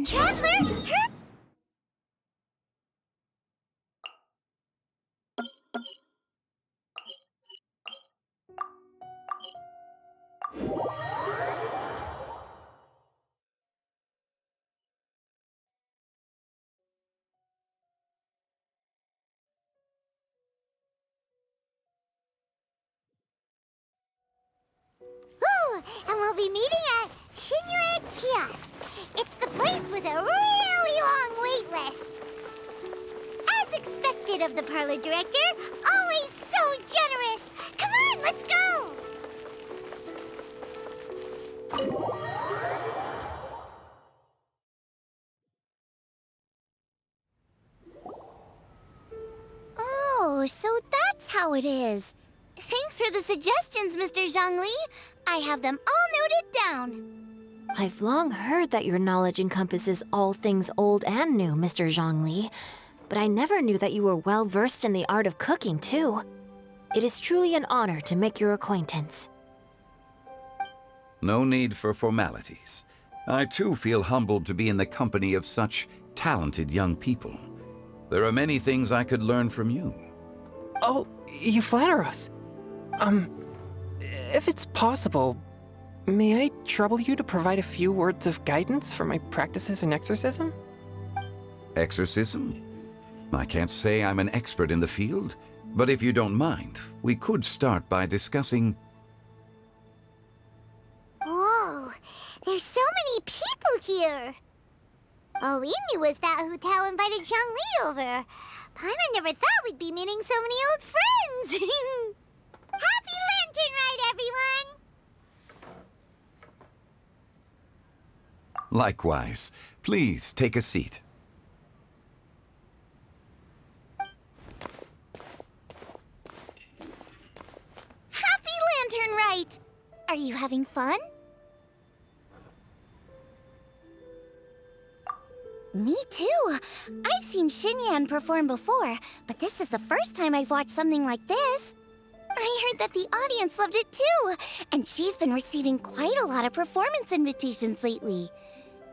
Traveler! Ooh, and we'll be meeting at Excuisite Kiosk. It's the place with a really long wait list. As expected of the parlor director, always so generous. Come on, let's go! Oh, so that's how it is. Thanks for the suggestions, Mr. Zhongli. I have them all noted down. I've long heard that your knowledge encompasses all things old and new, Mr. Zhongli. But I never knew that you were well-versed in the art of cooking, too. It is truly an honor to make your acquaintance. No need for formalities. I too feel humbled to be in the company of such talented young people. There are many things I could learn from you. Oh, you flatter us. If it's possible, may I trouble you to provide a few words of guidance for my practices in exorcism? Exorcism? I can't say I'm an expert in the field, but if you don't mind, we could start by discussing... Whoa, there's so many people here. All we knew was that Hu Tao invited Zhongli over. Paimon never thought we'd be meeting so many old friends. Happy Lantern Ride, everyone! Likewise. Please take a seat. Happy Lantern Ride! Are you having fun? Me too. I've seen Xinyan perform before, but this is the first time I've watched something like this. I heard that the audience loved it too, and she's been receiving quite a lot of performance invitations lately.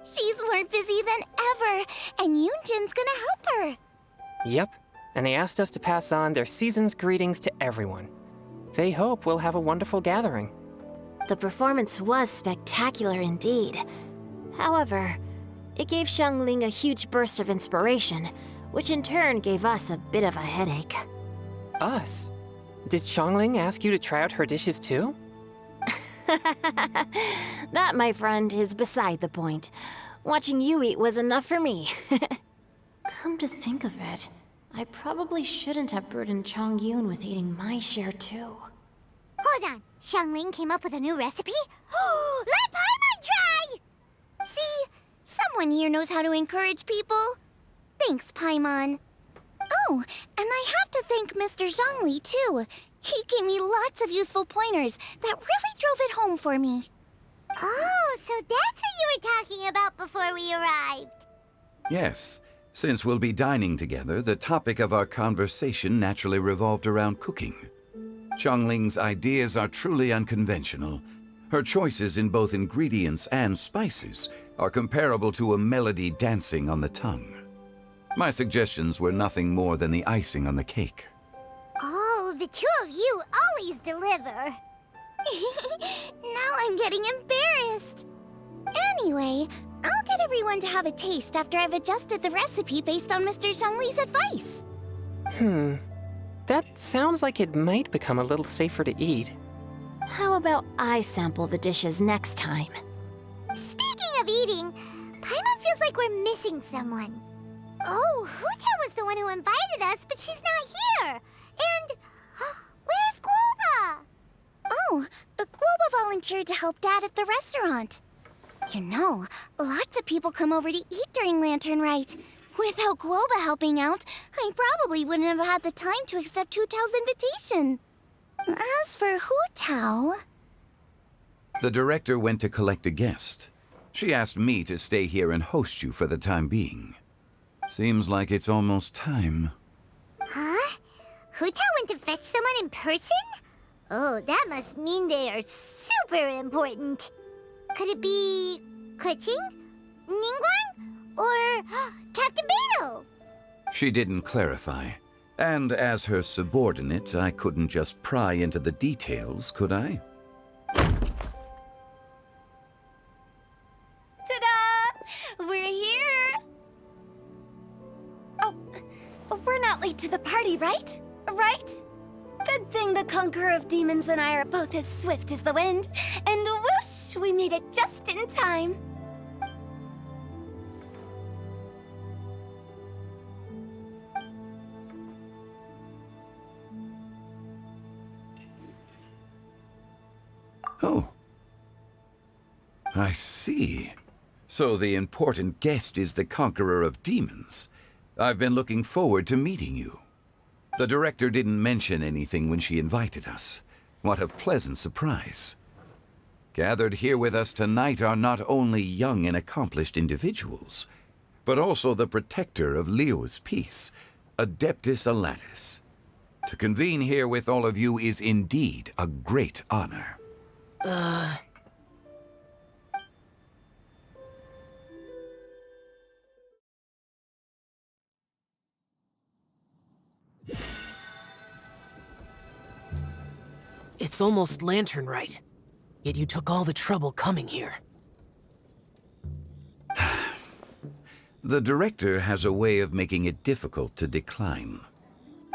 She's more busy than ever, and Yoonjin's gonna help her. Yep, and they asked us to pass on their season's greetings to everyone. They hope we'll have a wonderful gathering. The performance was spectacular indeed. However, it gave Xiangling a huge burst of inspiration, which in turn gave us a bit of a headache. Us? Did Xiangling ask you to try out her dishes too? That, my friend, is beside the point. Watching you eat was enough for me. Come to think of it, I probably shouldn't have burdened Chongyun with eating my share too. Hold on, Xiangling came up with a new recipe? Let Paimon try! See? Someone here knows how to encourage people. Thanks, Paimon. Oh, and I have to thank Mr. Zhongli, too. He gave me lots of useful pointers that really drove it home for me. Oh, so that's what you were talking about before we arrived. Yes. Since we'll be dining together, the topic of our conversation naturally revolved around cooking. Xiangling's ideas are truly unconventional. Her choices in both ingredients and spices are comparable to a melody dancing on the tongue. My suggestions were nothing more than the icing on the cake. Oh, the two of you always deliver. Now I'm getting embarrassed. Anyway, I'll get everyone to have a taste after I've adjusted the recipe based on Mr. Zhongli's advice. That sounds like it might become a little safer to eat. How about I sample the dishes next time? Speaking of eating, Paimon feels like we're missing someone. Oh, Huta was the one who invited us, but she's not here. And where's Guoba? Oh, Guoba volunteered to help Dad at the restaurant. You know, lots of people come over to eat during Lantern Rite. Without Guoba helping out, I probably wouldn't have had the time to accept Hu Tao's invitation. As for Hu Tao... The director went to collect a guest. She asked me to stay here and host you for the time being. Seems like it's almost time. Huh? Hu Tao went to fetch someone in person? Oh, that must mean they are super important. Could it be... Keqing? Ningguang? Or Captain Beidou? She didn't clarify. And as her subordinate, I couldn't just pry into the details, could I? Ta-da! We're here! Oh, we're not late to the party, right? Right? Good thing the Conqueror of Demons and I are both as swift as the wind. And whoosh, we made it just in time. Oh. I see. So the important guest is the Conqueror of Demons. I've been looking forward to meeting you. The director didn't mention anything when she invited us. What a pleasant surprise. Gathered here with us tonight are not only young and accomplished individuals, but also the protector of Leo's peace, Adeptus Alatus. To convene here with all of you is indeed a great honor. It's almost Lantern Rite, yet you took all the trouble coming here. The director has a way of making it difficult to decline.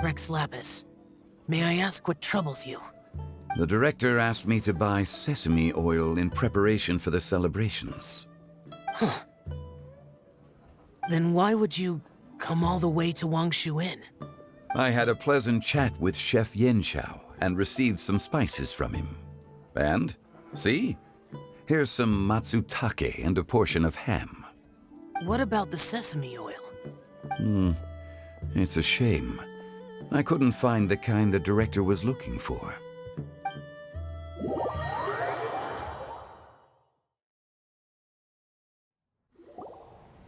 Rex Lapis, may I ask what troubles you? The director asked me to buy sesame oil in preparation for the celebrations. Huh. Then why would you come all the way to Wangshu Inn? I had a pleasant chat with Chef Yanxiao and received some spices from him. And, see? Here's some matsutake and a portion of ham. What about the sesame oil? It's a shame. I couldn't find the kind the director was looking for.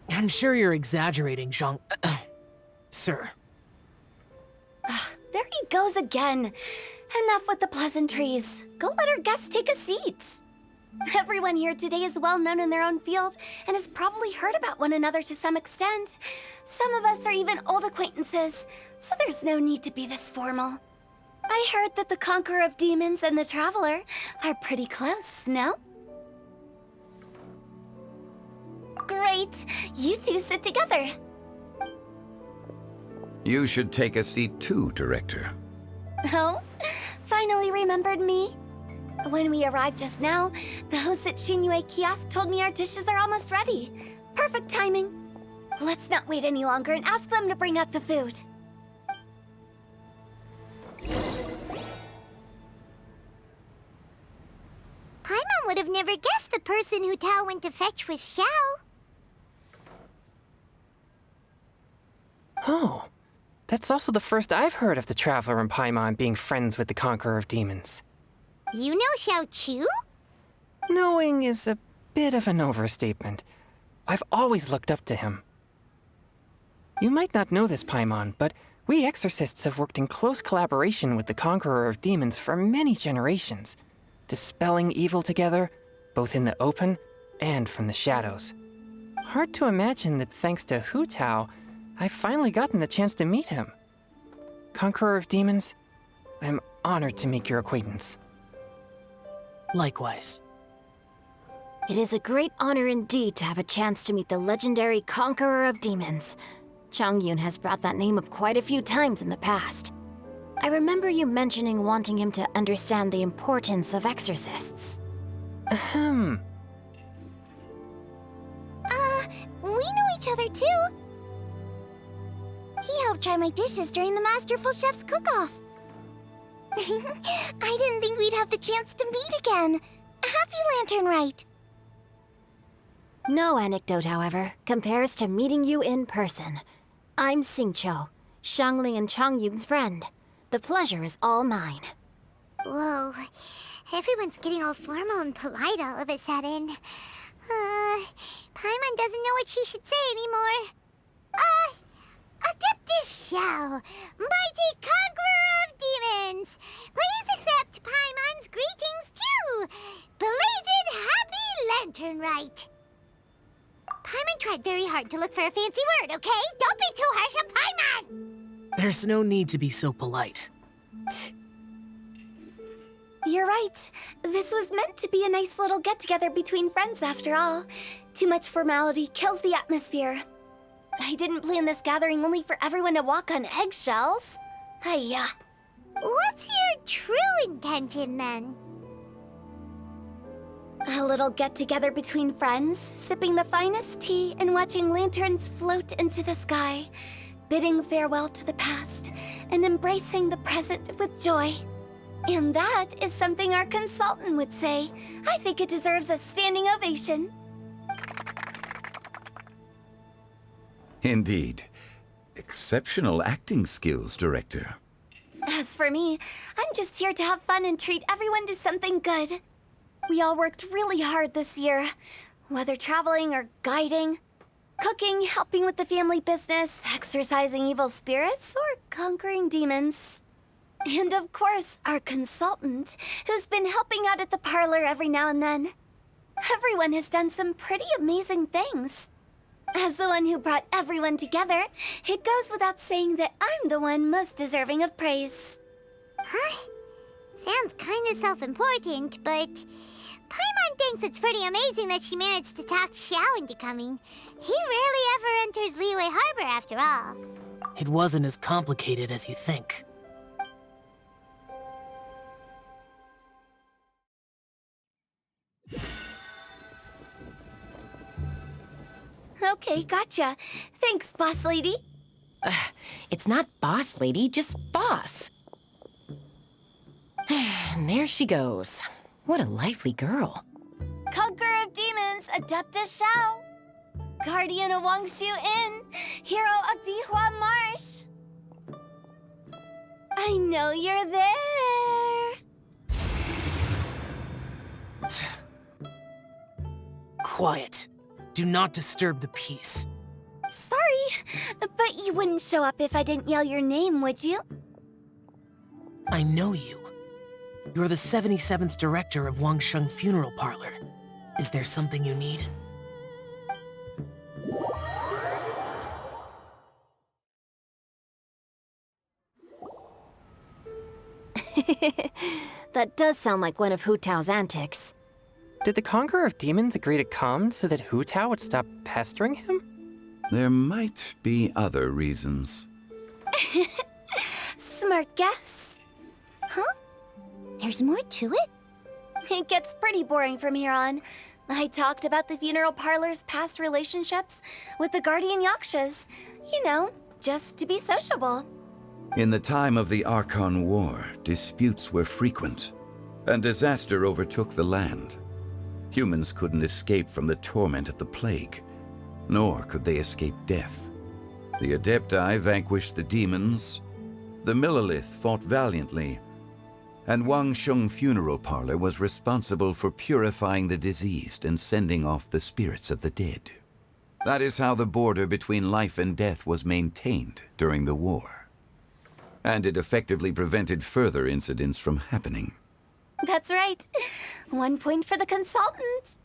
I'm sure you're exaggerating, Zhang... Sir. There he goes again. Enough with the pleasantries. Go let our guests take a seat. Everyone here today is well known in their own field and has probably heard about one another to some extent. Some of us are even old acquaintances, so there's no need to be this formal. I heard that the Conqueror of Demons and the Traveler are pretty close, no? Great! You two sit together. You should take a seat too, Director. Oh? Finally remembered me? When we arrived just now, the host at Shinue Kiosk told me our dishes are almost ready. Perfect timing. Let's not wait any longer and ask them to bring out the food. Paimon would have never guessed the person Hu Tao went to fetch was Xiao. Oh, that's also the first I've heard of the Traveler and Paimon being friends with the Conqueror of Demons. You know Xiao Chu? Knowing is a bit of an overstatement. I've always looked up to him. You might not know this, Paimon, but we exorcists have worked in close collaboration with the Conqueror of Demons for many generations, dispelling evil together, both in the open and from the shadows. Hard to imagine that thanks to Hu Tao, I've finally gotten the chance to meet him. Conqueror of Demons, I'm honored to make your acquaintance. Likewise. It is a great honor indeed to have a chance to meet the legendary Conqueror of Demons. Changyun has brought that name up quite a few times in the past. I remember you mentioning wanting him to understand the importance of exorcists. Ahem. We know each other too. He helped try my dishes during the Masterful Chef's cook-off. I didn't think we'd have the chance to meet again. Happy Lantern Rite. No anecdote, however, compares to meeting you in person. I'm Xingqiu, Xiangling and Changyun's friend. The pleasure is all mine. Whoa, everyone's getting all formal and polite all of a sudden. Paimon doesn't know what she should say anymore. Adeptus Xiao, mighty conqueror of demons, please accept Paimon's greetings too. Belated Happy Lantern Rite. Paimon tried very hard to look for a fancy word, okay? Don't be too harsh on Paimon! There's no need to be so polite. You're right. This was meant to be a nice little get-together between friends after all. Too much formality kills the atmosphere. I didn't plan this gathering only for everyone to walk on eggshells. Hiya. What's your true intention then? A little get-together between friends, sipping the finest tea and watching lanterns float into the sky, bidding farewell to the past and embracing the present with joy. And that is something our consultant would say. I think it deserves a standing ovation. Indeed. Exceptional acting skills, Director. As for me, I'm just here to have fun and treat everyone to something good. We all worked really hard this year, whether traveling or guiding, cooking, helping with the family business, exorcising evil spirits, or conquering demons. And of course, our consultant, who's been helping out at the parlor every now and then. Everyone has done some pretty amazing things. As the one who brought everyone together, it goes without saying that I'm the one most deserving of praise. Huh? Sounds kinda self-important, but Paimon thinks it's pretty amazing that she managed to talk Xiao into coming. He rarely ever enters Liyue Harbor after all. It wasn't as complicated as you think. Okay, gotcha. Thanks, boss lady. It's not boss lady, just boss. And there she goes. What a lively girl. Conqueror of demons, Adeptus Xiao. Guardian of Wangshu Inn, hero of Dihua Marsh. I know you're there. Quiet. Do not disturb the peace. Sorry, but you wouldn't show up if I didn't yell your name, would you? I know you. You're the 77th director of Wangsheng Funeral Parlor. Is there something you need? That does sound like one of Hu Tao's antics. Did the Conqueror of Demons agree to come so that Hu Tao would stop pestering him? There might be other reasons. Smart guess. Huh? There's more to it? It gets pretty boring from here on. I talked about the funeral parlor's past relationships with the guardian yakshas. You know, just to be sociable. In the time of the Archon War, disputes were frequent, and disaster overtook the land. Humans couldn't escape from the torment of the plague, nor could they escape death. The Adepti vanquished the demons, the Millelith fought valiantly, and Wangsheng Funeral Parlor was responsible for purifying the diseased and sending off the spirits of the dead. That is how the border between life and death was maintained during the war. And it effectively prevented further incidents from happening. That's right. 1 point for the consultant.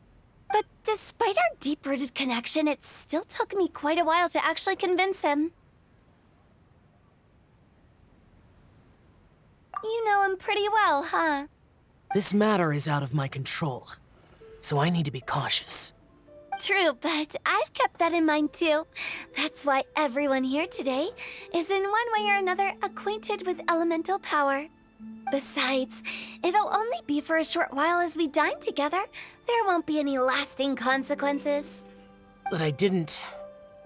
But despite our deep-rooted connection, it still took me quite a while to actually convince him. You know him pretty well, huh? This matter is out of my control, so I need to be cautious. True, but I've kept that in mind too. That's why everyone here today is in one way or another acquainted with elemental power. Besides, it'll only be for a short while as we dine together. There won't be any lasting consequences. But I didn't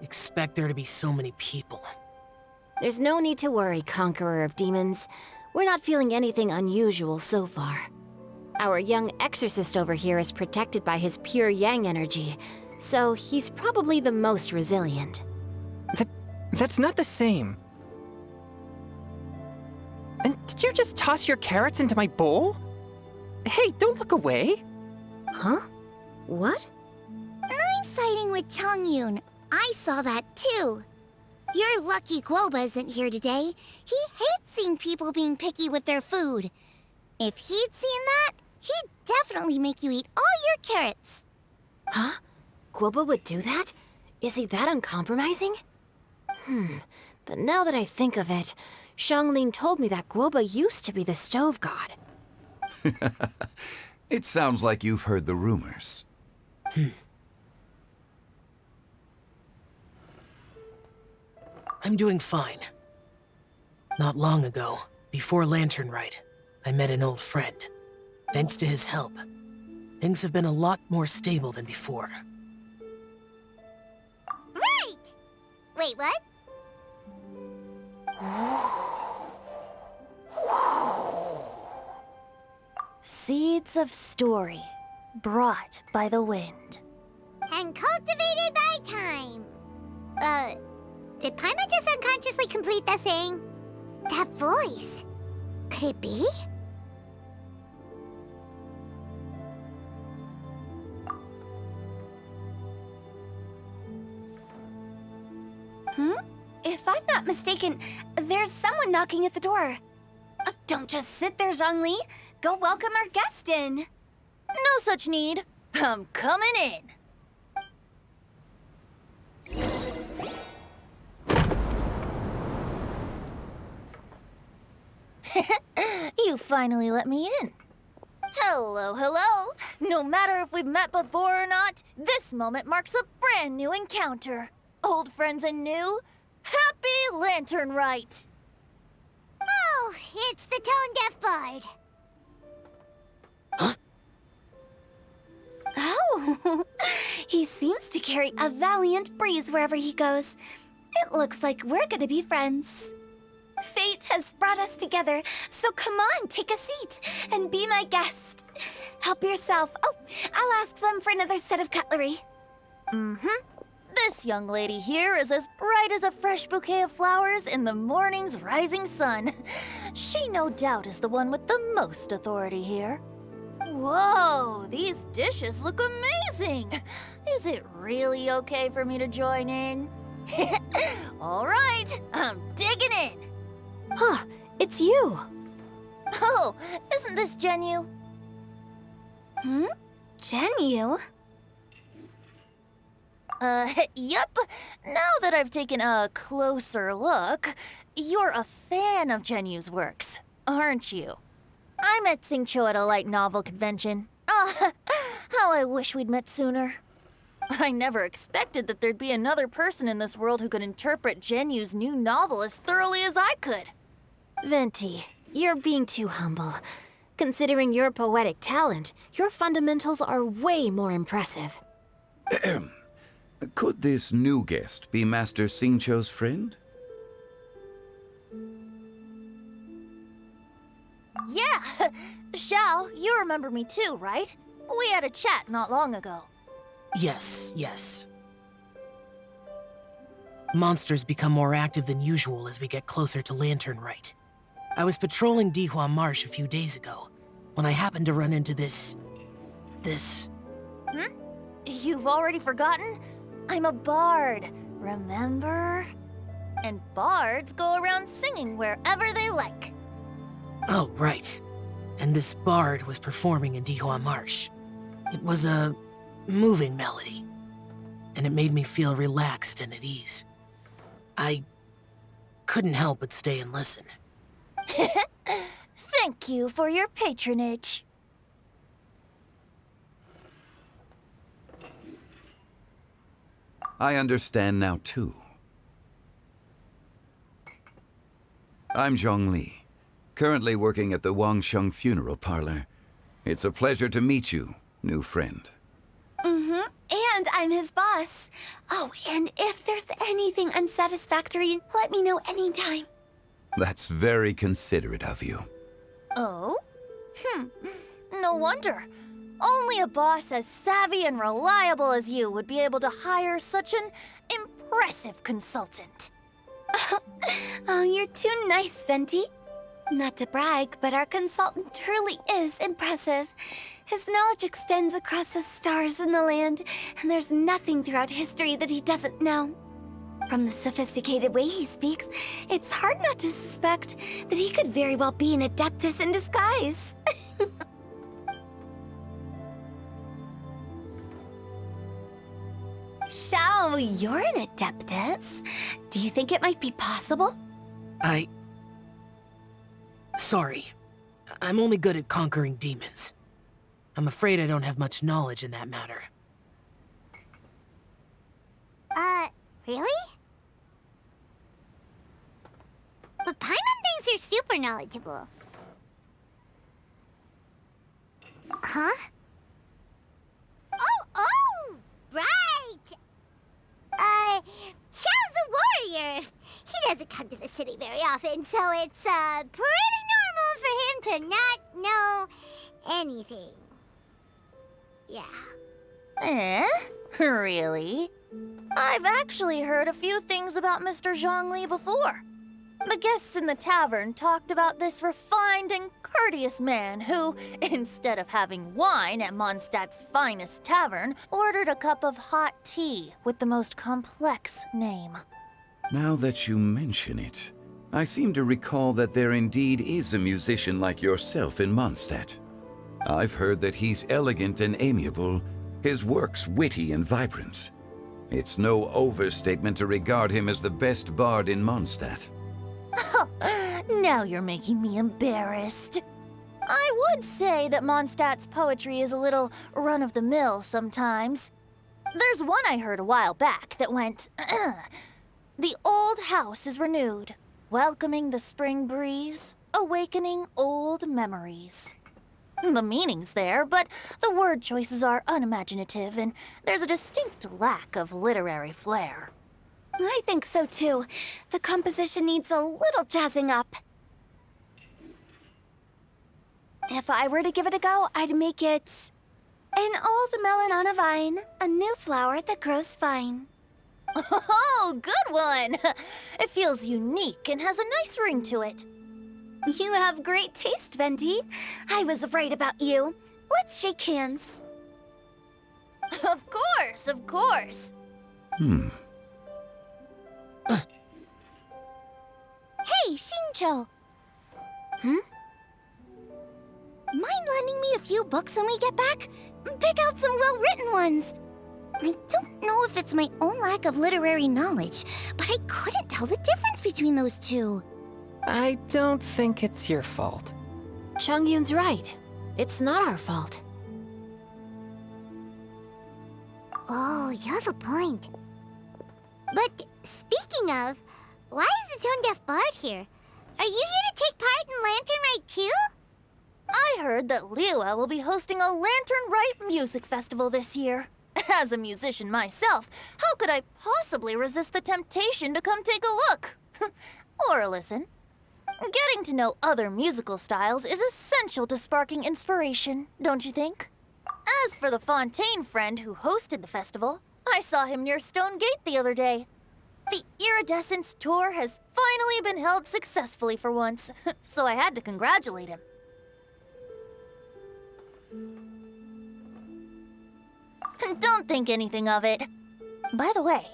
expect there to be so many people. There's no need to worry, Conqueror of Demons. We're not feeling anything unusual so far. Our young exorcist over here is protected by his pure yang energy, so he's probably the most resilient. That's not the same. And did you just toss your carrots into my bowl? Hey, don't look away. Huh? What? I'm siding with Chongyun. I saw that too. You're lucky Guoba isn't here today. He hates seeing people being picky with their food. If he'd seen that, he'd definitely make you eat all your carrots. Huh? Guoba would do that? Is he that uncompromising? But now that I think of it, Xiangling told me that Guoba used to be the stove god. It sounds like you've heard the rumors. I'm doing fine. Not long ago, before Lantern Rite, I met an old friend. Thanks to his help, things have been a lot more stable than before. Right! Wait, what? Seeds of story, brought by the wind. And cultivated by time. Did Paimon just unconsciously complete that thing? That voice. Could it be? If I'm not mistaken, there's someone knocking at the door. Don't just sit there, Zhongli. Go welcome our guest in. No such need. I'm coming in. You finally let me in. Hello, hello. No matter if we've met before or not, this moment marks a brand new encounter. Old friends and new, happy Lantern Rite. Oh, it's the tone-deaf bard. Oh, he seems to carry a valiant breeze wherever he goes. It looks like we're gonna be friends. Fate has brought us together, so come on, take a seat and be my guest. Help yourself. Oh, I'll ask them for another set of cutlery. This young lady here is as bright as a fresh bouquet of flowers in the morning's rising sun. She no doubt is the one with the most authority here. Whoa, these dishes look amazing! Is it really okay for me to join in? All right, I'm digging in! Huh, it's you. Oh, isn't this Genyu? Genyu? Yep. Now that I've taken a closer look, you're a fan of Genyu's works, aren't you? I met Xingqiu at a light novel convention. Ah, how I wish we'd met sooner. I never expected that there'd be another person in this world who could interpret Genyu's new novel as thoroughly as I could. Venti, you're being too humble. Considering your poetic talent, your fundamentals are way more impressive. Could this new guest be Master Xingqiu's friend? Yeah! Xiao, you remember me too, right? We had a chat not long ago. Yes, yes. Monsters become more active than usual as we get closer to Lantern Rite. I was patrolling Dihua Marsh a few days ago, when I happened to run into this... You've already forgotten? I'm a bard, remember? And bards go around singing wherever they like. Oh, right. And this bard was performing in Dihua Marsh. It was a moving melody, and it made me feel relaxed and at ease. I couldn't help but stay and listen. Thank you for your patronage. I understand now, too. I'm Zhongli, currently working at the Wangsheng Funeral Parlor. It's a pleasure to meet you, new friend. And I'm his boss. Oh, and if there's anything unsatisfactory, let me know anytime. That's very considerate of you. Oh? No wonder. Only a boss as savvy and reliable as you would be able to hire such an impressive consultant. Oh, you're too nice, Venti. Not to brag, but our consultant truly is impressive. His knowledge extends across the stars and the land, and there's nothing throughout history that he doesn't know. From the sophisticated way he speaks, it's hard not to suspect that he could very well be an adeptus in disguise. Shao, you're an adeptus. Do you think it might be possible? Sorry. I'm only good at conquering demons. I'm afraid I don't have much knowledge in that matter. Really? But Paimon thinks you're super knowledgeable. Huh? Oh, right! Xiao's a warrior. He doesn't come to the city very often, so it's, pretty normal for him to not know anything. Yeah. Eh? Really? I've actually heard a few things about Mr. Zhongli before. The guests in the tavern talked about this refined and courteous man who, instead of having wine at Mondstadt's finest tavern, ordered a cup of hot tea with the most complex name. Now that you mention it, I seem to recall that there indeed is a musician like yourself in Mondstadt. I've heard that he's elegant and amiable, his works witty and vibrant. It's no overstatement to regard him as the best bard in Mondstadt. Now you're making me embarrassed. I would say that Mondstadt's poetry is a little run-of-the-mill sometimes. There's one I heard a while back that went, "The old house is renewed, welcoming the spring breeze, awakening old memories." The meaning's there, but the word choices are unimaginative, and there's a distinct lack of literary flair. I think so too. The composition needs a little jazzing up. If I were to give it a go, I'd make it an old melon on a vine, a new flower that grows fine. Oh, good one! It feels unique and has a nice ring to it. You have great taste, Venti. I was right about you. Let's shake hands. Of course, of course. Hey, Xingqiu! Mind lending me a few books when we get back? Pick out some well-written ones. I don't know if it's my own lack of literary knowledge, but I couldn't tell the difference between those two. I don't think it's your fault. Chongyun's right. It's not our fault. Oh, you have a point. But speaking of, why is the tone-deaf bard here? Are you here to take part in Lantern Rite too? I heard that Liyue will be hosting a Lantern Rite music festival this year. As a musician myself, how could I possibly resist the temptation to come take a look? Or listen. Getting to know other musical styles is essential to sparking inspiration, don't you think? As for the Fontaine friend who hosted the festival, I saw him near Stone Gate the other day. The Iridescence tour has finally been held successfully for once, so I had to congratulate him. Don't think anything of it. By the way,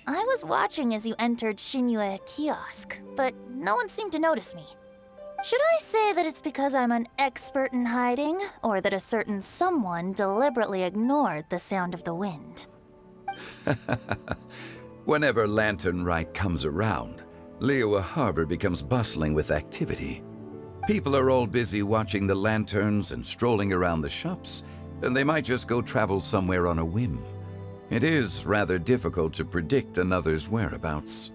I was watching as you entered Xinyue Kiosk, but no one seemed to notice me. Should I say that it's because I'm an expert in hiding, or that a certain someone deliberately ignored the sound of the wind? Whenever Lantern Rite comes around, Liyue Harbor becomes bustling with activity. People are all busy watching the lanterns and strolling around the shops, and they might just go travel somewhere on a whim. It is rather difficult to predict another's whereabouts.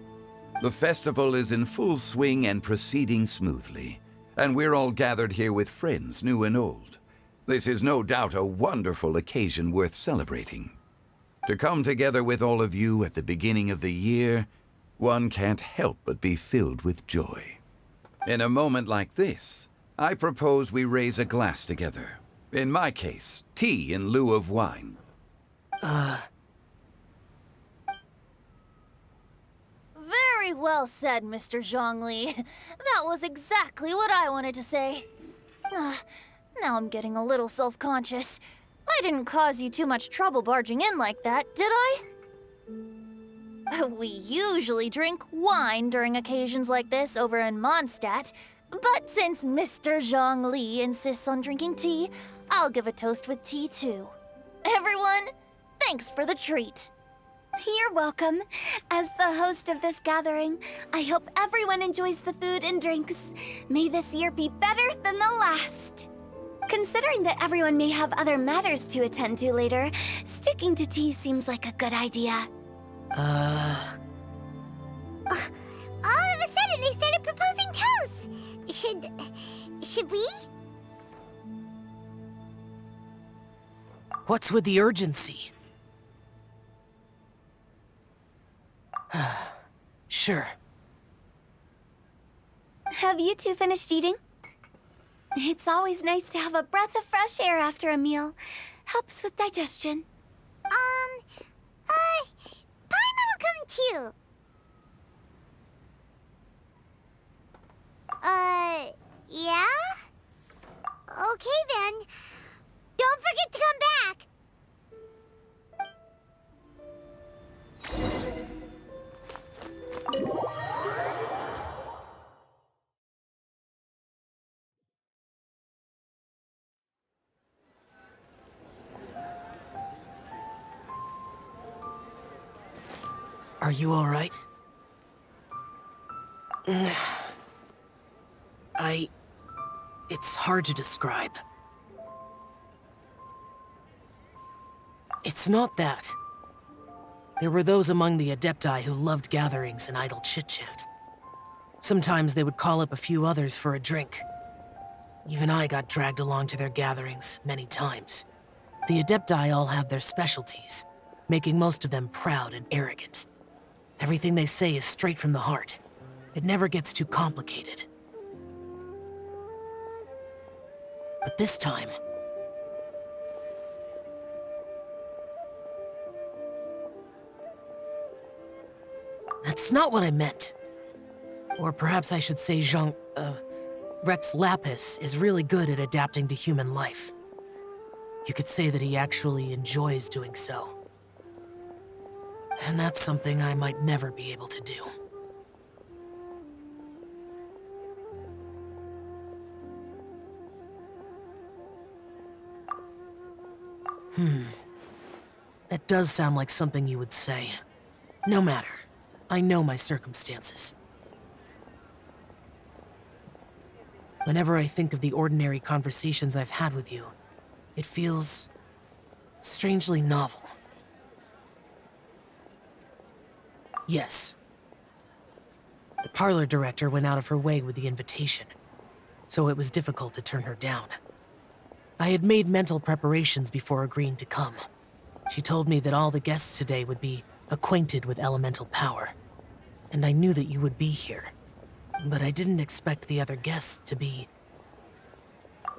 The festival is in full swing and proceeding smoothly, and we're all gathered here with friends, new and old. This is no doubt a wonderful occasion worth celebrating. To come together with all of you at the beginning of the year, one can't help but be filled with joy. In a moment like this, I propose we raise a glass together. In my case, tea in lieu of wine. Very well said, Mr. Zhongli. That was exactly what I wanted to say. Now I'm getting a little self-conscious. I didn't cause you too much trouble barging in like that, did I? We usually drink wine during occasions like this over in Mondstadt, but since Mr. Zhongli insists on drinking tea, I'll give a toast with tea too. Everyone, thanks for the treat. You're welcome. As the host of this gathering, I hope everyone enjoys the food and drinks. May this year be better than the last. Considering that everyone may have other matters to attend to later, sticking to tea seems like a good idea. All of a sudden, they started proposing toasts. Should we? What's with the urgency? Sure. Have you two finished eating? It's always nice to have a breath of fresh air after a meal. Helps with digestion. Paimon will come too. Yeah? Okay then. Don't forget to come back. Are you all right? It's hard to describe. It's not that. There were those among the Adepti who loved gatherings and idle chit-chat. Sometimes they would call up a few others for a drink. Even I got dragged along to their gatherings many times. The Adepti all have their specialties, making most of them proud and arrogant. Everything they say is straight from the heart. It never gets too complicated. But this time... That's not what I meant. Or perhaps I should say Rex Lapis is really good at adapting to human life. You could say that he actually enjoys doing so. And that's something I might never be able to do. That does sound like something you would say. No matter. I know my circumstances. Whenever I think of the ordinary conversations I've had with you, it feels strangely novel. Yes. The parlor director went out of her way with the invitation, so it was difficult to turn her down. I had made mental preparations before agreeing to come. She told me that all the guests today would be acquainted with elemental power, and I knew that you would be here. But I didn't expect the other guests to be...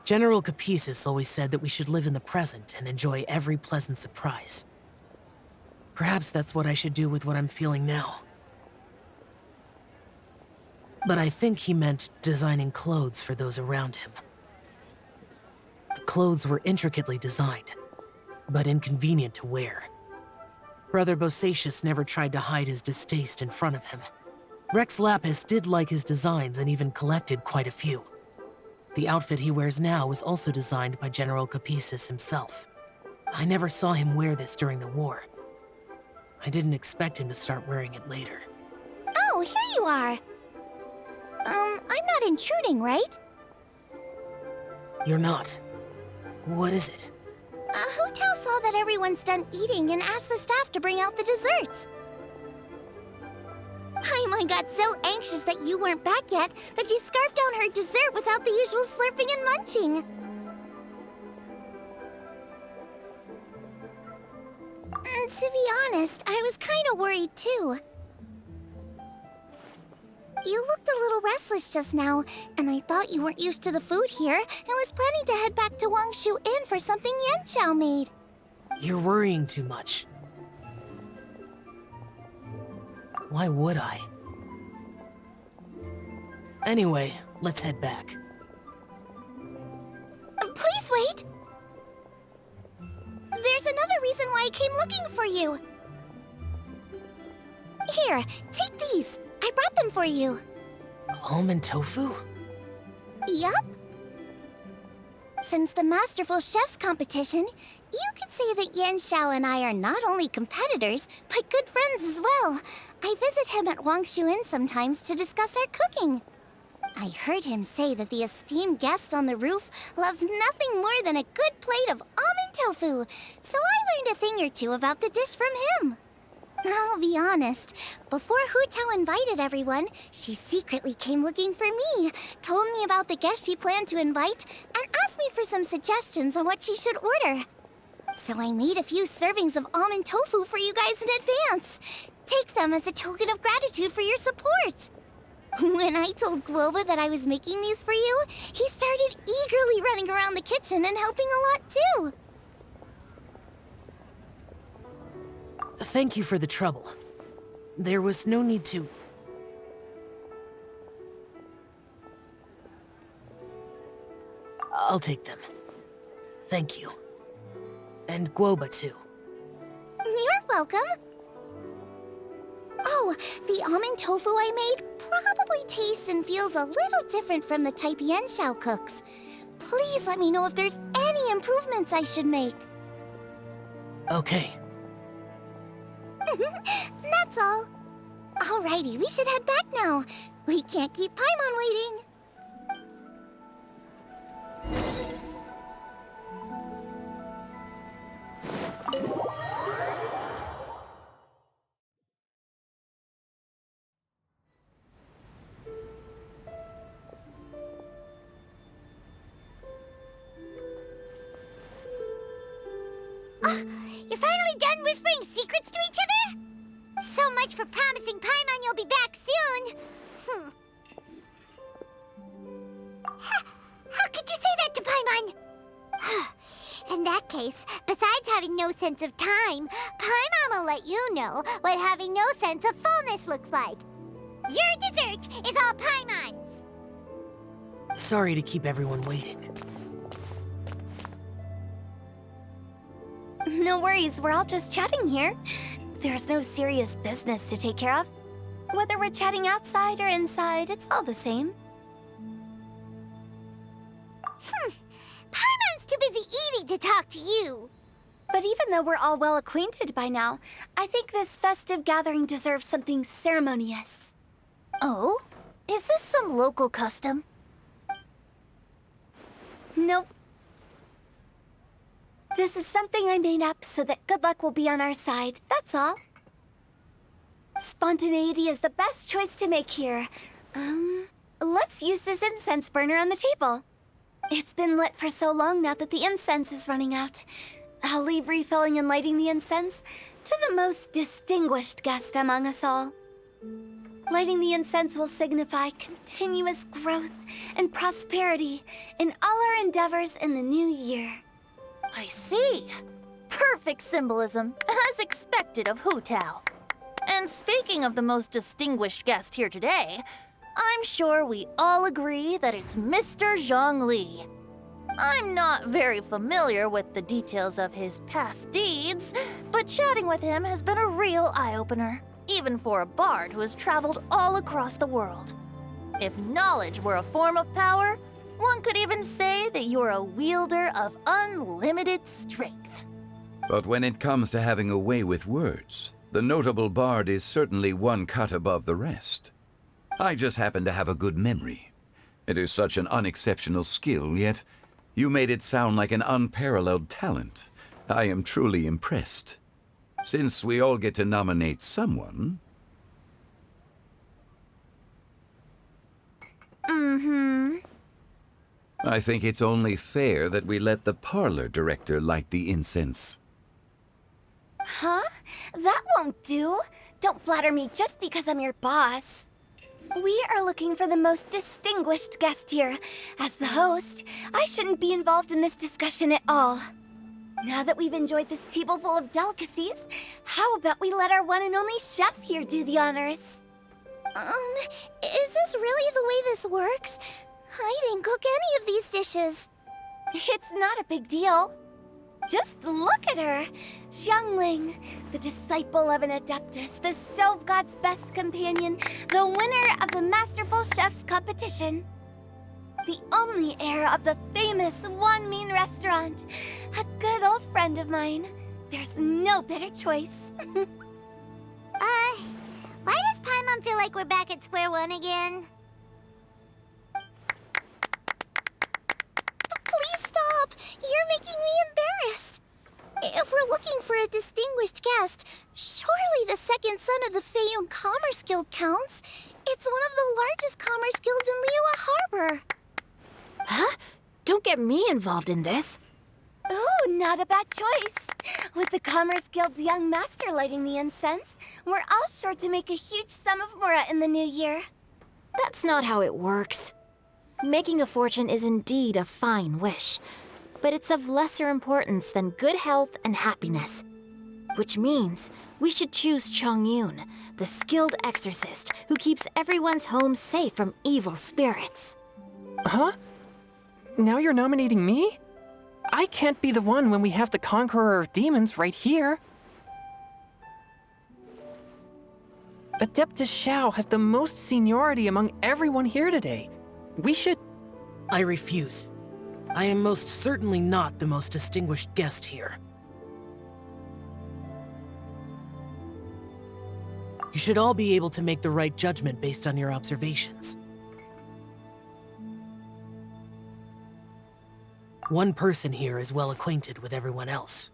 General Capisis always said that we should live in the present and enjoy every pleasant surprise. Perhaps that's what I should do with what I'm feeling now. But I think he meant designing clothes for those around him. The clothes were intricately designed, but inconvenient to wear. Brother Bosacius never tried to hide his distaste in front of him. Rex Lapis did like his designs and even collected quite a few. The outfit he wears now was also designed by General Capisis himself. I never saw him wear this during the war. I didn't expect him to start wearing it later. Oh, here you are. I'm not intruding, right? You're not. What is it? Hu Tao saw that everyone's done eating and asked the staff to bring out the desserts. Paimon got so anxious that you weren't back yet that she scarfed down her dessert without the usual slurping and munching. To be honest, I was kind of worried too. You looked a little restless just now, and I thought you weren't used to the food here and was planning to head back to Wangshu Inn for something Yanxiao made. You're worrying too much. Why would I? Anyway, let's head back. Please wait! There's another reason why I came looking for you. Here, take these. I brought them for you. Almond tofu? Yup. Since the Masterful Chef's competition, you could say that Yanxiao and I are not only competitors, but good friends as well. I visit him at Wangshu Inn sometimes to discuss our cooking. I heard him say that the esteemed guest on the roof loves nothing more than a good plate of almond tofu, so I learned a thing or two about the dish from him. I'll be honest, before Hu Tao invited everyone, she secretly came looking for me, told me about the guests she planned to invite, and asked me for some suggestions on what she should order. So I made a few servings of almond tofu for you guys in advance. Take them as a token of gratitude for your support. When I told Guoba that I was making these for you, he started eagerly running around the kitchen and helping a lot too. Thank you for the trouble. There was no need to... I'll take them. Thank you. And Guoba too. You're welcome. Oh, the almond tofu I made probably tastes and feels a little different from the type Yanxiao cooks. Please let me know if there's any improvements I should make. Okay. That's all. Alrighty, we should head back now. We can't keep Paimon waiting. You're finally done whispering secrets to each other? So much for promising Paimon you'll be back soon. How could you say that to Paimon? In that case, besides having no sense of time, Paimon will let you know what having no sense of fullness looks like. Your dessert is all Paimon's. Sorry to keep everyone waiting. No worries, we're all just chatting here. There's no serious business to take care of. Whether we're chatting outside or inside, it's all the same. Paimon's too busy eating to talk to you. But even though we're all well acquainted by now, I think this festive gathering deserves something ceremonious. Oh? Is this some local custom? Nope. This is something I made up so that good luck will be on our side, that's all. Spontaneity is the best choice to make here. Let's use this incense burner on the table. It's been lit for so long now that the incense is running out. I'll leave refilling and lighting the incense to the most distinguished guest among us all. Lighting the incense will signify continuous growth and prosperity in all our endeavors in the new year. I see. Perfect symbolism, as expected of Hu Tao. And speaking of the most distinguished guest here today, I'm sure we all agree that it's Mr. Zhongli. I'm not very familiar with the details of his past deeds, but chatting with him has been a real eye-opener, even for a bard who has traveled all across the world. If knowledge were a form of power, one could even say that you're a wielder of unlimited strength. But when it comes to having a way with words, the notable bard is certainly one cut above the rest. I just happen to have a good memory. It is such an unexceptional skill, yet you made it sound like an unparalleled talent, I am truly impressed. Since we all get to nominate someone... I think it's only fair that we let the parlor director light the incense. Huh? That won't do. Don't flatter me just because I'm your boss. We are looking for the most distinguished guest here. As the host, I shouldn't be involved in this discussion at all. Now that we've enjoyed this table full of delicacies, how about we let our one and only chef here do the honors? Is this really the way this works? I didn't cook any of these dishes. It's not a big deal. Just look at her! Xiangling, the disciple of an adeptus, the stove god's best companion, the winner of the Masterful Chef's competition. The only heir of the famous Wanmin restaurant. A good old friend of mine. There's no better choice. Why does Paimon feel like we're back at square one again? Please stop! You're making me embarrassed. If we're looking for a distinguished guest, surely the second son of the Feiyun Commerce Guild counts. It's one of the largest commerce guilds in Liyue Harbor. Huh? Don't get me involved in this. Ooh, not a bad choice. With the Commerce Guild's young master lighting the incense, we're all sure to make a huge sum of mora in the new year. That's not how it works. Making a fortune is indeed a fine wish, but it's of lesser importance than good health and happiness. Which means we should choose Chongyun, the skilled exorcist who keeps everyone's home safe from evil spirits. Huh? Now you're nominating me? I can't be the one when we have the Conqueror of Demons right here. Adeptus Xiao has the most seniority among everyone here today. We should... I refuse. I am most certainly not the most distinguished guest here. You should all be able to make the right judgment based on your observations. One person here is well acquainted with everyone else.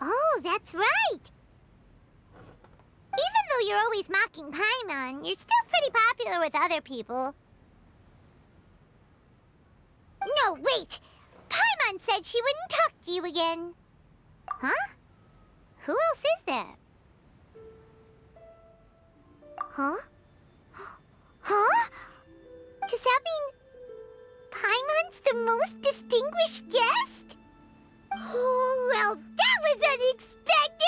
Oh, that's right! Even though you're always mocking Paimon, you're still pretty popular with other people. No, wait! Paimon said she wouldn't talk to you again. Huh? Who else is there? Huh? Huh? Does that mean Paimon's the most distinguished guest? Oh, well, that was unexpected!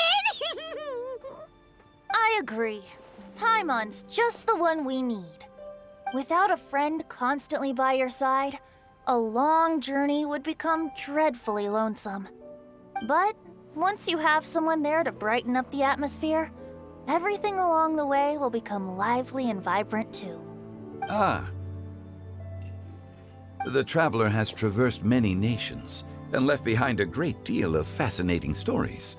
I agree. Paimon's just the one we need. Without a friend constantly by your side, a long journey would become dreadfully lonesome. But once you have someone there to brighten up the atmosphere, everything along the way will become lively and vibrant too. Ah. The traveler has traversed many nations and left behind a great deal of fascinating stories.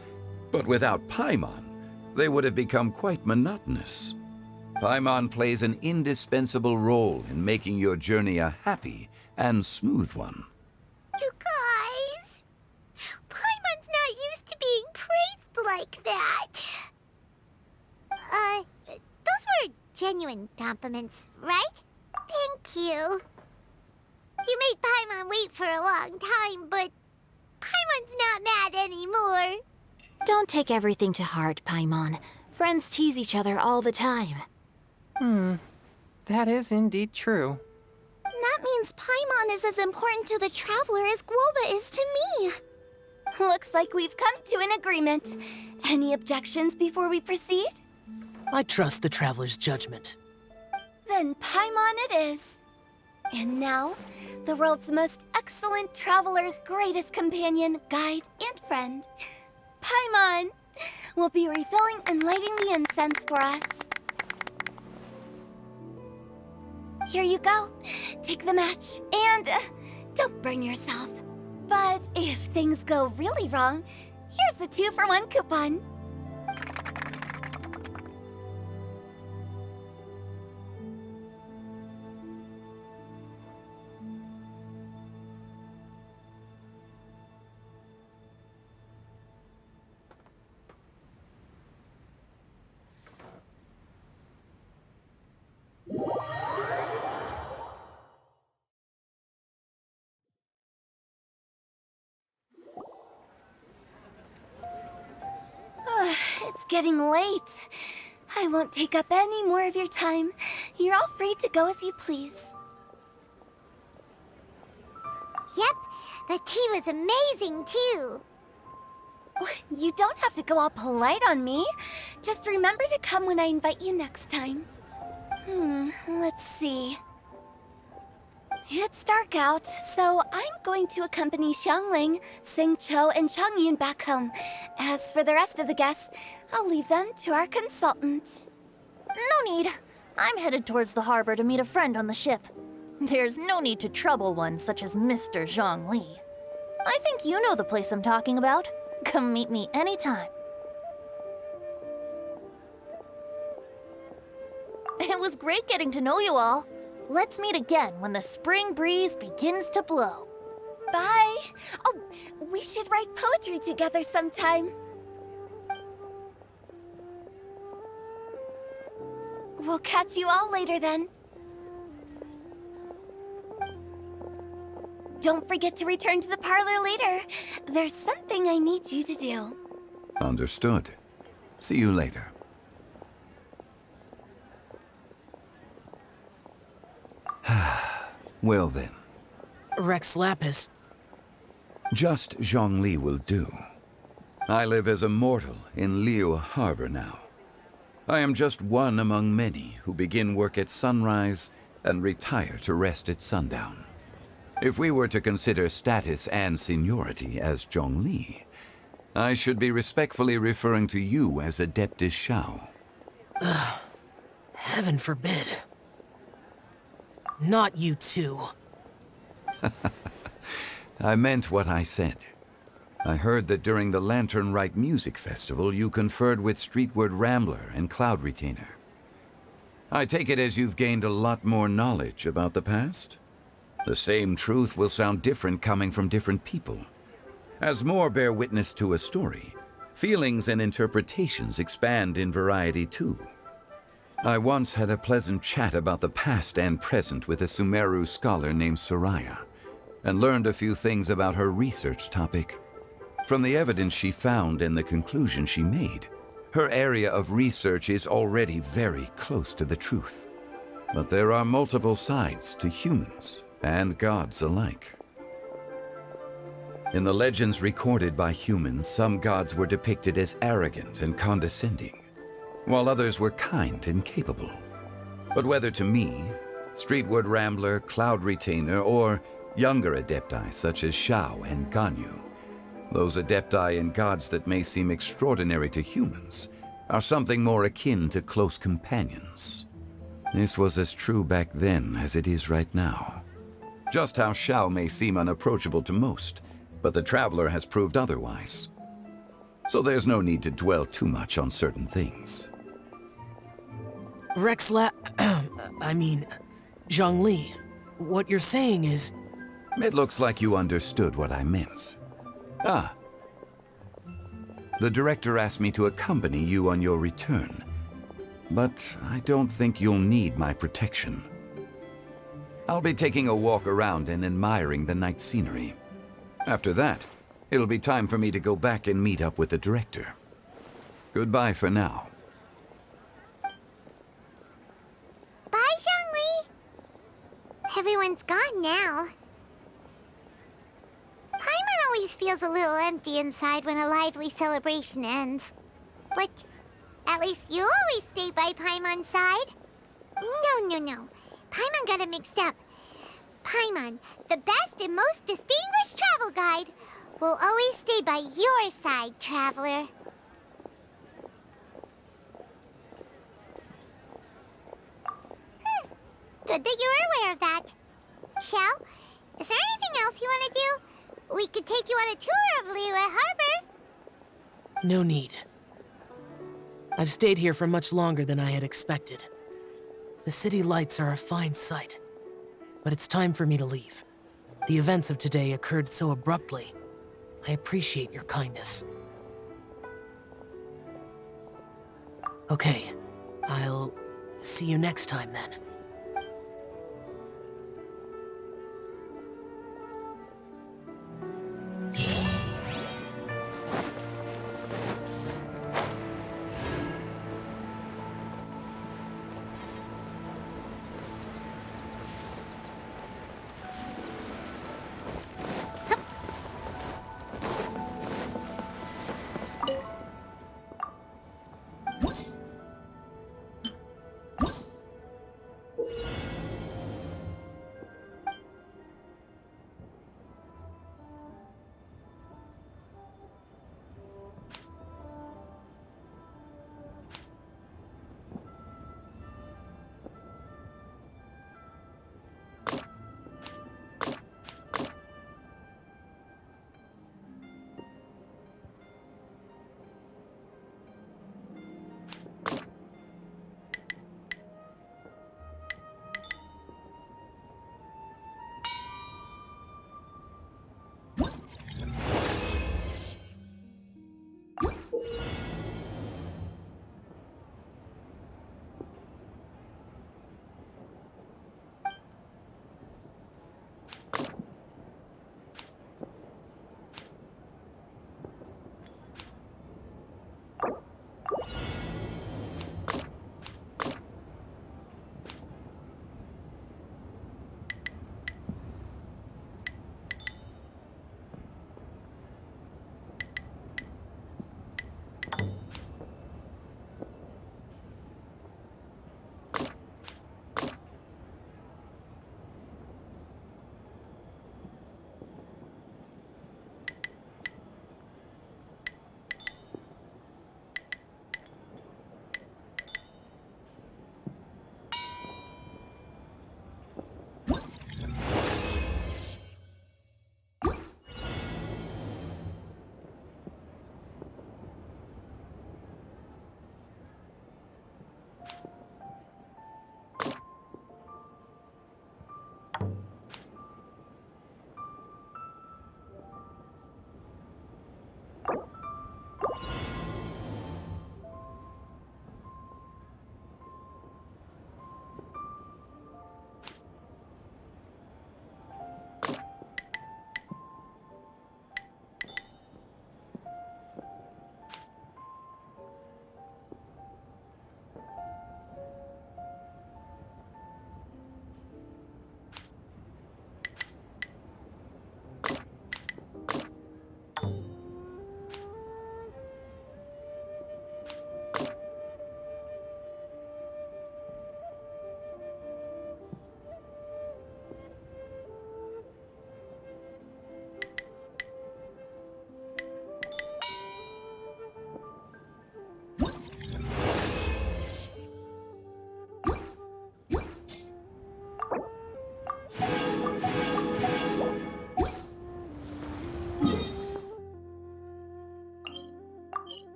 But without Paimon, they would have become quite monotonous. Paimon plays an indispensable role in making your journey a happy and smooth one. You guys, Paimon's not used to being praised like that. Those were genuine compliments, right? Thank you. You made Paimon wait for a long time, but Paimon's not mad anymore. Don't take everything to heart, Paimon. Friends tease each other all the time. That is indeed true. That means Paimon is as important to the traveler as Guoba is to me. Looks like we've come to an agreement. Any objections before we proceed? I trust the traveler's judgment. Then Paimon it is. And now, the world's most excellent traveler's greatest companion, guide, and friend, Paimon, will be refilling and lighting the incense for us. Here you go. Take the match, and don't burn yourself. But if things go really wrong, here's the 2-for-1 coupon. it's getting late. I won't take up any more of your time. You're all free to go as you please. Yep, the tea was amazing too. You don't have to go all polite on me. Just remember to come when I invite you next time. Let's see. It's dark out, so I'm going to accompany Xiangling, Xingqiu, and Chongyun back home. As for the rest of the guests, I'll leave them to our consultant. No need. I'm headed towards the harbor to meet a friend on the ship. There's no need to trouble one such as Mr. Zhongli. I think you know the place I'm talking about. Come meet me anytime. It was great getting to know you all. Let's meet again when the spring breeze begins to blow. Bye! Oh, we should write poetry together sometime. We'll catch you all later then. Don't forget to return to the parlor later. There's something I need you to do. Understood. See you later. Well then. Rex Lapis. Just Zhongli will do. I live as a mortal in Liu Harbor now. I am just one among many who begin work at sunrise and retire to rest at sundown. If we were to consider status and seniority as Zhongli, I should be respectfully referring to you as Adeptus Shao. Heaven forbid. Not you too. I meant what I said. I heard that during the Lantern Rite Music Festival, you conferred with Streetward Rambler and Cloud Retainer. I take it as you've gained a lot more knowledge about the past? The same truth will sound different coming from different people. As more bear witness to a story, feelings and interpretations expand in variety too. I once had a pleasant chat about the past and present with a Sumeru scholar named Soraya, and learned a few things about her research topic. From the evidence she found and the conclusion she made, her area of research is already very close to the truth. But there are multiple sides to humans and gods alike. In the legends recorded by humans, some gods were depicted as arrogant and condescending, while others were kind and capable. But whether to me, Streetward Rambler, Cloud Retainer, or younger adepti such as Shao and Ganyu, those adepti and gods that may seem extraordinary to humans are something more akin to close companions. This was as true back then as it is right now. Just how Shao may seem unapproachable to most, but the Traveler has proved otherwise. So there's no need to dwell too much on certain things. Zhongli, what you're saying is... It looks like you understood what I meant. Ah. The director asked me to accompany you on your return, but I don't think you'll need my protection. I'll be taking a walk around and admiring the night scenery. After that, it'll be time for me to go back and meet up with the director. Goodbye for now. Bye, Zhongli! Everyone's gone now. Paimon always feels a little empty inside when a lively celebration ends. But at least you always stay by Paimon's side. No. Paimon got it mixed up. Paimon, the best and most distinguished travel guide, will always stay by your side, Traveler. Good that you're aware of that. Shell, is there anything else you want to do? We could take you on a tour of Liyue Harbor. No need. I've stayed here for much longer than I had expected. The city lights are a fine sight, but it's time for me to leave. The events of today occurred so abruptly. I appreciate your kindness. Okay, I'll see you next time then.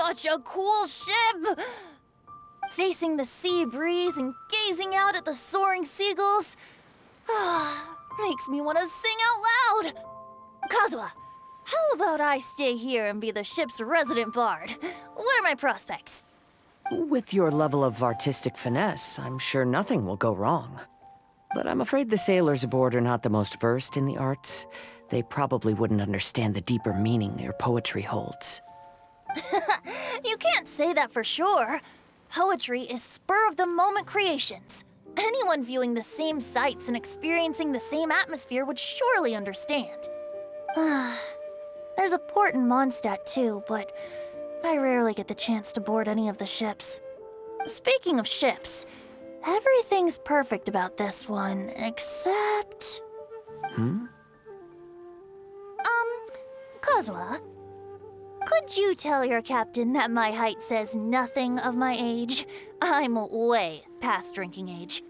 such a cool ship! Facing the sea breeze and gazing out at the soaring seagulls makes me want to sing out loud! Kazuha, how about I stay here and be the ship's resident bard? What are my prospects? With your level of artistic finesse, I'm sure nothing will go wrong. But I'm afraid the sailors aboard are not the most versed in the arts. They probably wouldn't understand the deeper meaning your poetry holds. You can't say that for sure. Poetry is spur-of-the-moment creations. Anyone viewing the same sights and experiencing the same atmosphere would surely understand. There's a port in Mondstadt too, but I rarely get the chance to board any of the ships. Speaking of ships, everything's perfect about this one, except... Kazuha, could you tell your captain that my height says nothing of my age? I'm way past drinking age.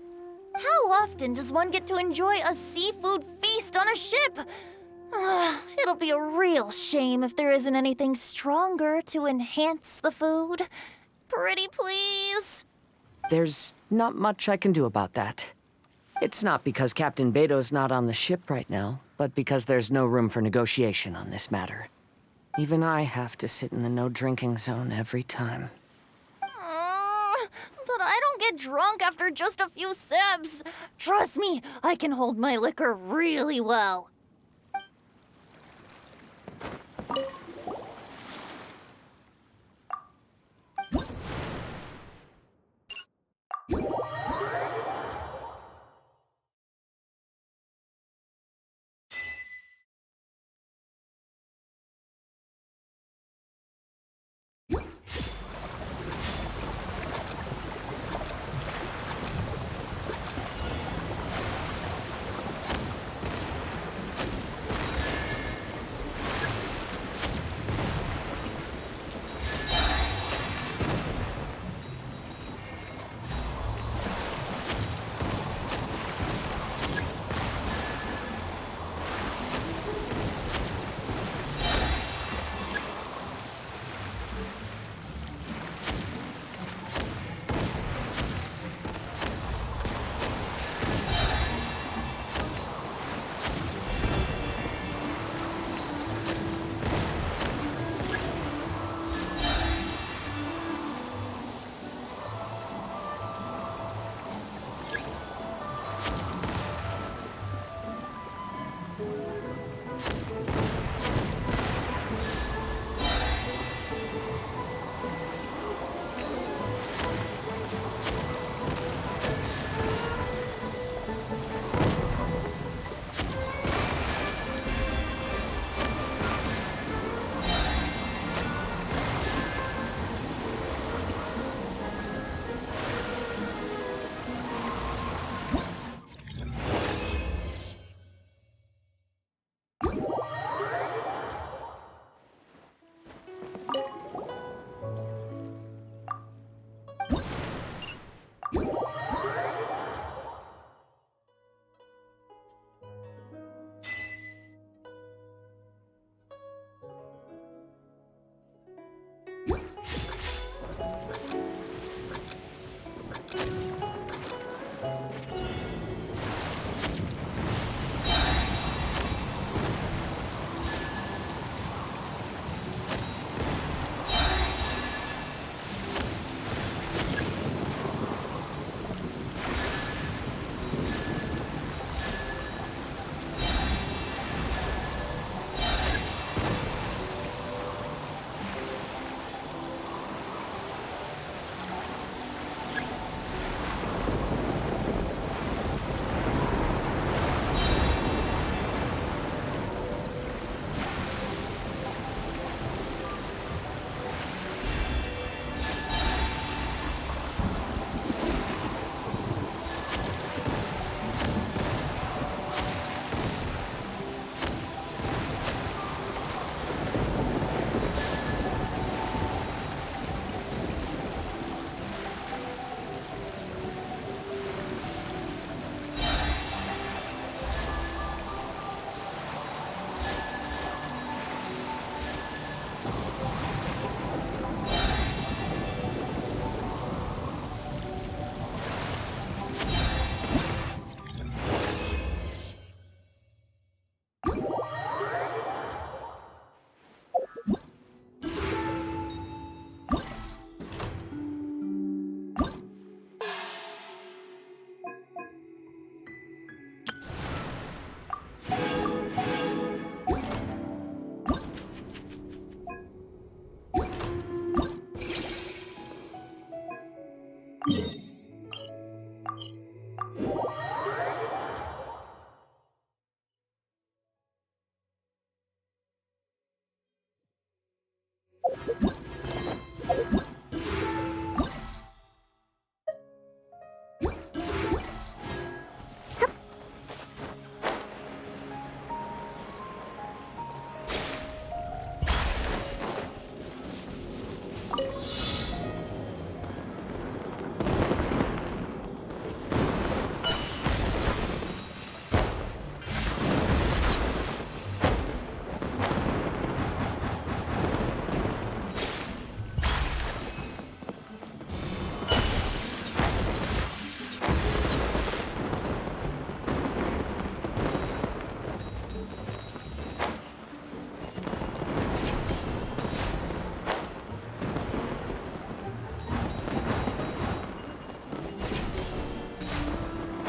How often does one get to enjoy a seafood feast on a ship? It'll be a real shame if there isn't anything stronger to enhance the food. Pretty please? There's not much I can do about that. It's not because Captain Beto's not on the ship right now, but because there's no room for negotiation on this matter. Even I have to sit in the no-drinking zone every time. But I don't get drunk after just a few sips. Trust me, I can hold my liquor really well.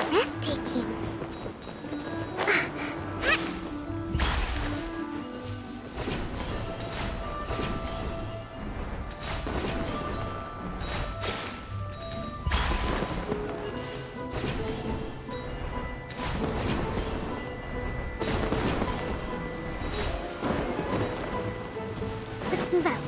Breathtaking. Let's move out.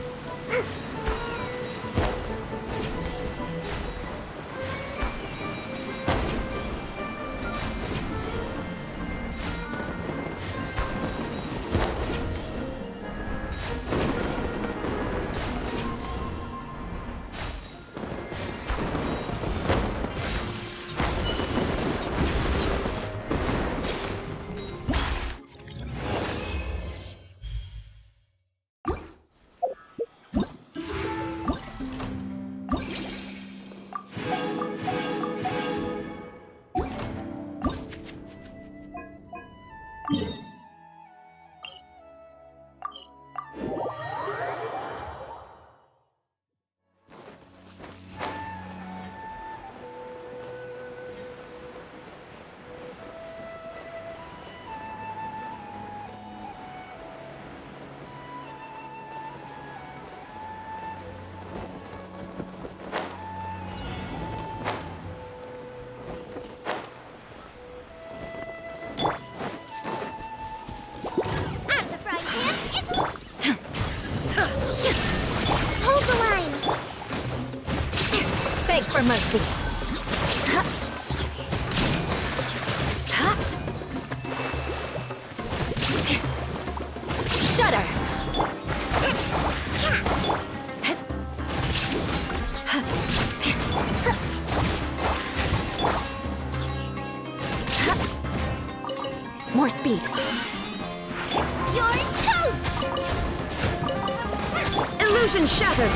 Beg for mercy. Shudder. More speed. You're toast! Illusion shattered.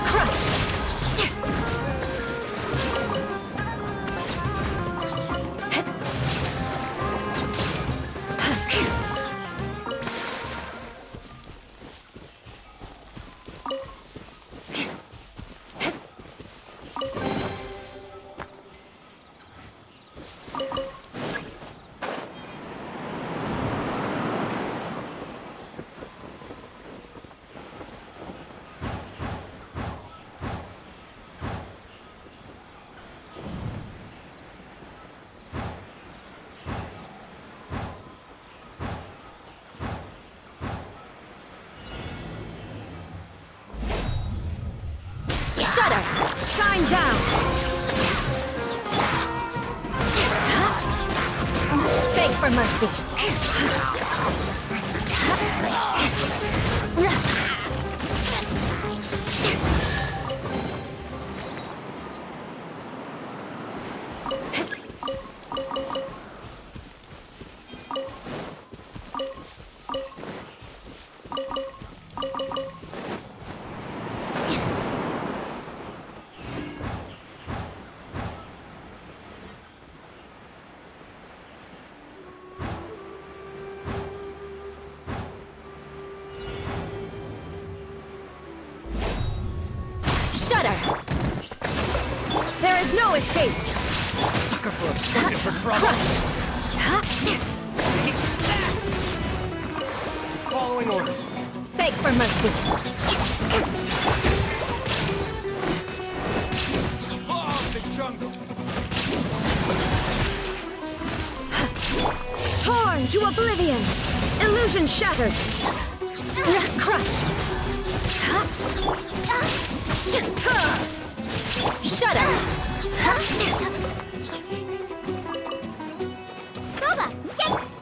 Crush. Shudder! Shine down! Beg for mercy. Shudder! There is no escape! Sucker for a bucket for trouble. Crush! Following orders. Beg for mercy. Oh, the jungle. Torn to oblivion! Illusion shattered! Crush! Shut up! Boba, get...